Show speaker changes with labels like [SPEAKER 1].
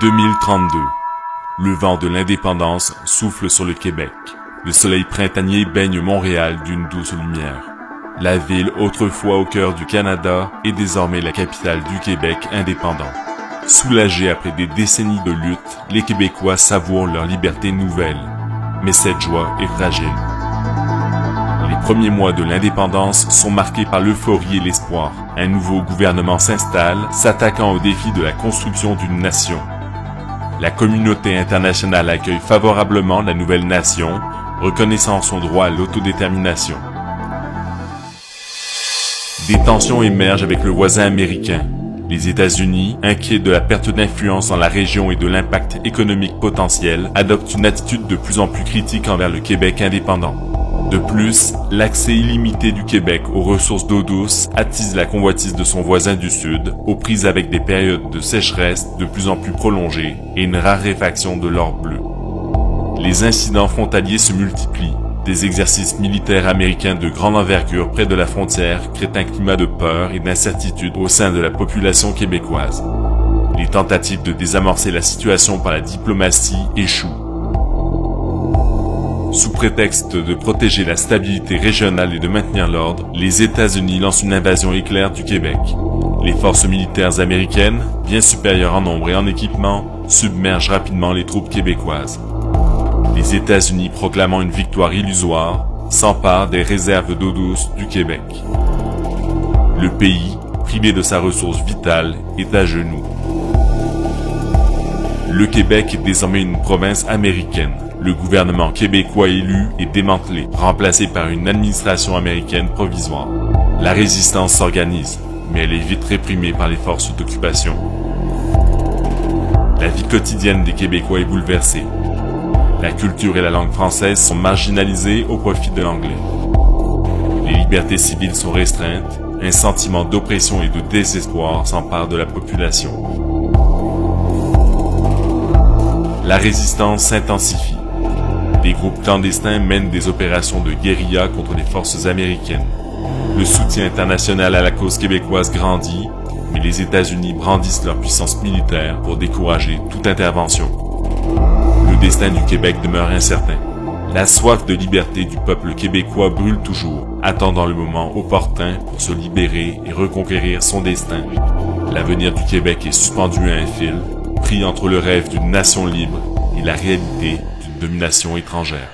[SPEAKER 1] 2032. Le vent de l'indépendance souffle sur le Québec. Le soleil printanier baigne Montréal d'une douce lumière. La ville, autrefois au cœur du Canada, est désormais la capitale du Québec indépendant. Soulagés après des décennies de lutte, les Québécois savourent leur liberté nouvelle. Mais cette joie est fragile. Les premiers mois de l'indépendance sont marqués par l'euphorie et l'espoir. Un nouveau gouvernement s'installe, s'attaquant au défi de la construction d'une nation. La communauté internationale accueille favorablement la nouvelle nation, reconnaissant son droit à l'autodétermination. Des tensions émergent avec le voisin américain. Les États-Unis, inquiets de la perte d'influence dans la région et de l'impact économique potentiel, adoptent une attitude de plus en plus critique envers le Québec indépendant. De plus, l'accès illimité du Québec aux ressources d'eau douce attise la convoitise de son voisin du Sud, aux prises avec des périodes de sécheresse de plus en plus prolongées et une raréfaction de l'or bleu. Les incidents frontaliers se multiplient. Des exercices militaires américains de grande envergure près de la frontière créent un climat de peur et d'incertitude au sein de la population québécoise. Les tentatives de désamorcer la situation par la diplomatie échouent. Sous prétexte de protéger la stabilité régionale et de maintenir l'ordre, les États-Unis lancent une invasion éclair du Québec. Les forces militaires américaines, bien supérieures en nombre et en équipement, submergent rapidement les troupes québécoises. Les États-Unis, proclamant une victoire illusoire, s'emparent des réserves d'eau douce du Québec. Le pays, privé de sa ressource vitale, est à genoux. Le Québec est désormais une province américaine. Le gouvernement québécois élu est démantelé, remplacé par une administration américaine provisoire. La résistance s'organise, mais elle est vite réprimée par les forces d'occupation. La vie quotidienne des Québécois est bouleversée. La culture et la langue française sont marginalisées au profit de l'anglais. Les libertés civiles sont restreintes, un sentiment d'oppression et de désespoir s'empare de la population. La résistance s'intensifie. Des groupes clandestins mènent des opérations de guérilla contre les forces américaines. Le soutien international à la cause québécoise grandit, mais les États-Unis brandissent leur puissance militaire pour décourager toute intervention. Le destin du Québec demeure incertain. La soif de liberté du peuple québécois brûle toujours, attendant le moment opportun pour se libérer et reconquérir son destin. L'avenir du Québec est suspendu à un fil, pris entre le rêve d'une nation libre et la réalité d'une domination étrangère.